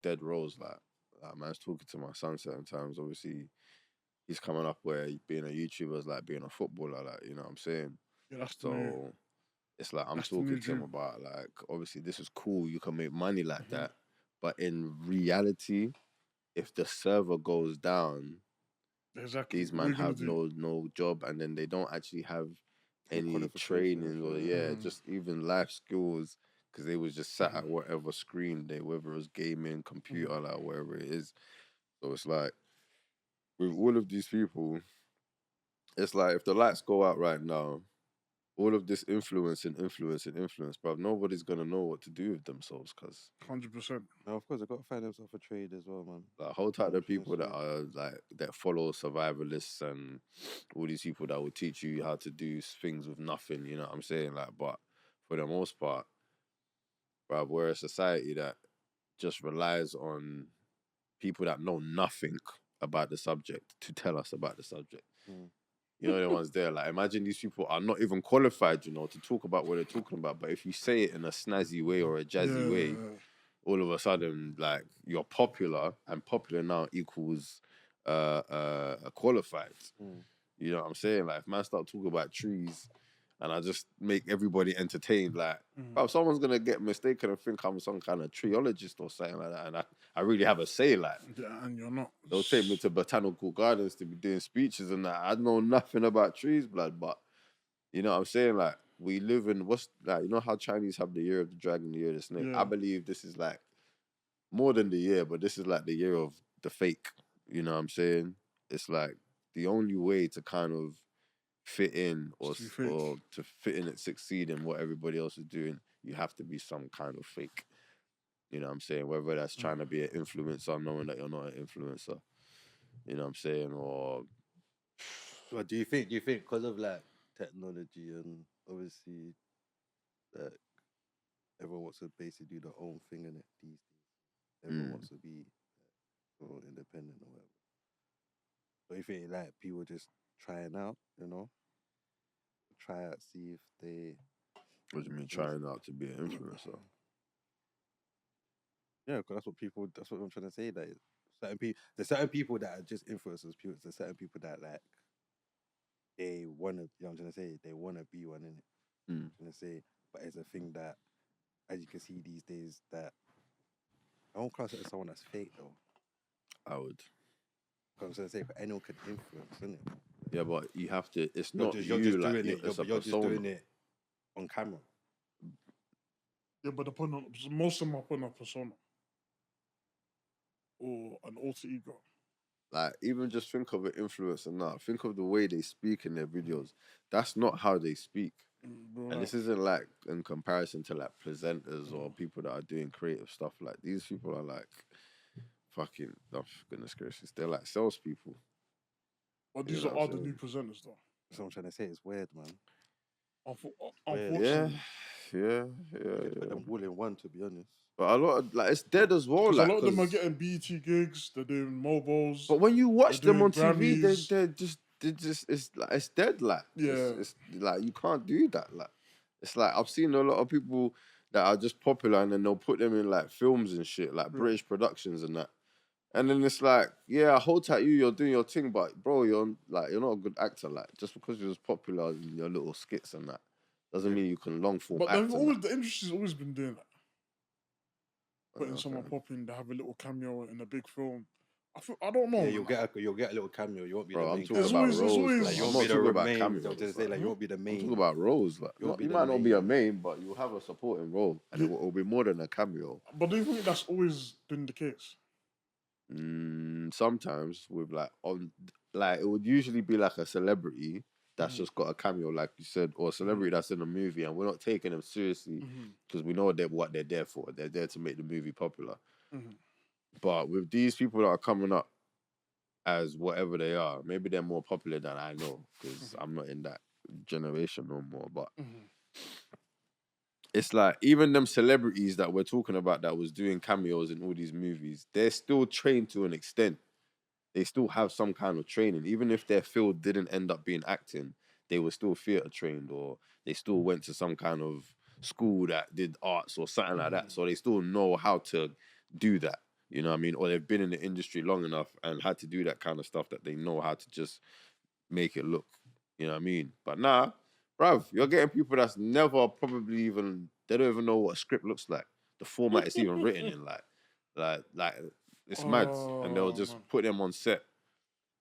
dead roles. Like man's talking to my son certain times. Obviously, he's coming up where being a YouTuber is like being a footballer. Like you know what I'm saying. Yeah, that's the new. So it's like I'm That's the new talking to him dream. about like obviously this is cool. You can make money like Mhm. that, but in reality, if the server goes down, Exactly. these What are man you gonna have do? no job, and then they don't actually have The any qualifications, training or yeah. yeah, Mhm. just even life skills because they was just sat Mhm. at whatever screen they, whether it was gaming, Mhm. computer, like wherever it is. So it's like with all of these people, it's like if the lights go out right now, all of this influence, bro, nobody's gonna know what to do with themselves because 100%. No, of course, I got to find themselves a trade as well, man. like whole You know type what I'm of trying to people that say? are like that follow survivalists and all these people that will teach you how to do things with nothing, you know what I'm saying? Like, but for the most part, bro, we're a society that just relies on people that know nothing about the subject to tell us about the subject. Mm. You know the ones there. Like imagine these people are not even qualified, you know, to talk about what they're talking about. But if you say it in a snazzy way or a jazzy way, Yeah. all of a sudden, like you're popular, and popular now equals qualified. Mm. You know what I'm saying? Like if man start talking about trees, and I just make everybody entertained, like. Mhm. Oh, someone's gonna get mistaken and think I'm some kind of treeologist or something like that, and I really have a say. Like Yeah, and you're not. they'll take me to botanical gardens to be doing speeches and that. I know nothing about trees, blood, but you know what I'm saying? Like we live in what's like you know how Chinese have the year of the dragon, the year of the snake. I Yeah. believe this is like more than the year, but this is like the year of the fake. You know what I'm saying? It's like the only way to kind of fit in It's to be fake. or to fit in and succeed in what everybody else is doing, you have to be some kind of fake. You know what I'm saying? Whether that's Mm. trying to be an influencer, knowing that you're not an influencer. You know what I'm saying? Or But do you think because of like technology and obviously that everyone wants to basically do their own thing in it these days. Everyone mm, wants to be independent or whatever. But you think like people just trying out, try out, see if they what do you mean things. trying out to be an influencer? Yeah, because that's what people. That's what I'm trying to say. That there's certain people that are just influencers. People, there's certain people that like they wanna. You know what I'm trying to say? They wanna be one in it. Mm, I'm trying to say, but it's a thing that, as you can see these days, that I won't class it as someone that's fake though. I would. 'Cause I'm trying to say, but anyone could influence, isn't it? Yeah, but you have to. It's You're not just you're you. just Like doing it. it's a You're just persona. doing it on camera. Yeah, but most of them are putting a persona or an alter ego. Like even just think of an influencer now. Think of the way they speak in their videos. That's not how they speak. Bro, And like, this isn't like in comparison to like presenters or mm. people that are doing creative stuff. Like these people are like fucking. Oh goodness gracious, they're like salespeople. But You these know what I'm are the saying? new presenters, though. That's what I'm trying to say. It's weird, man. Weird. Yeah, Unfortunately, yeah, You could put yeah. them all in one, to be honest. But a lot of like it's dead as well. because a Like lot of them are because getting BET gigs. They're doing mobiles. but when you They're watch them doing on TV, Grammys. they just it's like it's dead. Like Yeah. it's like you can't do that. Like it's like I've seen a lot of people that are just popular and then they'll put them in like films and shit, like Yeah. British productions and that. And then it's like, yeah, I hold tight you, you're doing your thing, but bro, you're not a good actor. Like just because you're just popular in your little skits and that doesn't mean you can long form But act and that. the industry's always been doing that. Putting someone Okay. pop in, they have a little cameo in a big film. I don't know. Yeah, Man. you'll get a little cameo. You won't be the Bro, I'm main talking There's character. about always, there's roles, always. Like you fam. I'm won't be not the talking about main. I'm cameos. just say like you won't be the I'm main. talking about roles. Like, You won't be you the might not be a main. main, but you'll have a supporting role, and Yeah. it will be more than a cameo. But do you think that's always been the case? Sometimes with like it would usually be like a celebrity that's Mhm. just got a cameo, like you said, or a celebrity that's in a movie, and we're not taking them seriously Mhm. because we know what they're there for. They're there to make the movie popular. Mhm. But with these people that are coming up as whatever they are, maybe they're more popular than I know because I'm not in that generation no more. But Mhm. it's like even them celebrities that we're talking about that was doing cameos in all these movies, they're still trained to an extent. They still have some kind of training. Even if their field didn't end up being acting, they were still theatre trained or they still went to some kind of school that did arts or something like that. Mhm. So they still know how to do that. You know what I mean? Or they've been in the industry long enough and had to do that kind of stuff that they know how to just make it look. You know what I mean? But nah, bruv, you're getting people that's never probably even, they don't even know what a script looks like. The format it's even written in, like it's mad. And they'll Oh, just man. put them on set.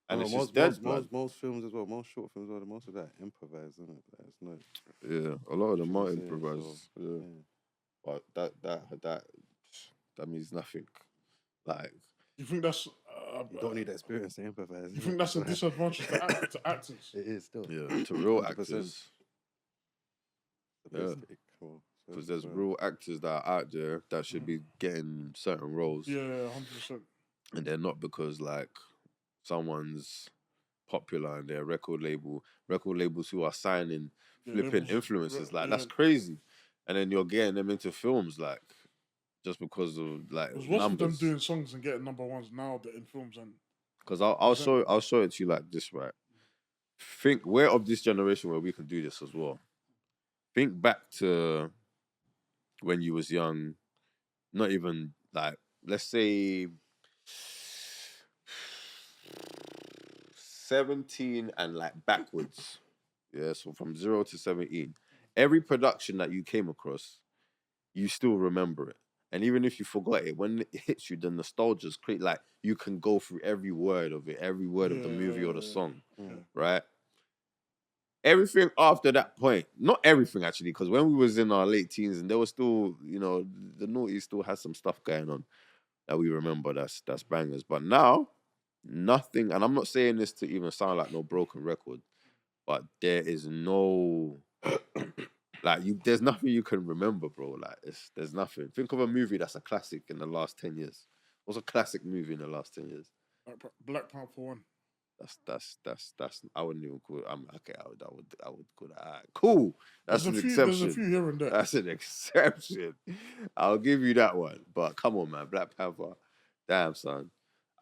And Well, it's just dead, blood. most films as well, most short films, well, most of that improvised, isn't it? Like, it's not. Yeah, a lot of them That's what are I'm saying, improvised. so, Yeah. But that means nothing. Like, You think that's You don't need that experience to improvise. you think that's a disadvantage to actors? It is still. yeah, to real 100%. actors. The Yeah. best take, well, Because there's well, real actors that are out there that should be getting certain roles. Yeah, 100%. And they're not because like someone's popular in their record labels who are signing Yeah, flipping labels- influencers. Like yeah. that's crazy. And then you're getting them into films like just because of like Because what's with them numbers. doing songs and getting number ones now they're in films and Because I'll show it to you like this, right? Think we're of this generation where we can do this as well. Think back to when you was young, not even like let's say 17 and like backwards. Yeah, so from 0 to 17. Every production that you came across, you still remember it. And even if you forgot it, when it hits you, the nostalgia's great. Like you can go through every word of it, every word of the movie or the song, right? Everything after that point, not everything actually, because when we was in our late teens and there was still, the noughties still had some stuff going on that we remember that's bangers. But now, nothing, and I'm not saying this to even sound like no broken record, but there is no there's nothing you can remember, bro. Like there's nothing. Think of a movie that's a classic in the last 10 years. What's a classic movie in the last 10 years? like Black Panther 1. That's I wouldn't even call it. Okay. I would call that cool. That's an exception. There's a few here and there. That's an exception. I'll give you that one. But come on, man, Black Panther. Damn, son.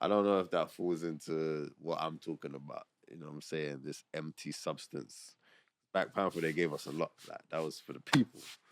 I don't know if that falls into what I'm talking about. You know what I'm saying? This empty substance. Black Panther, they gave us a lot. Like that was for the people.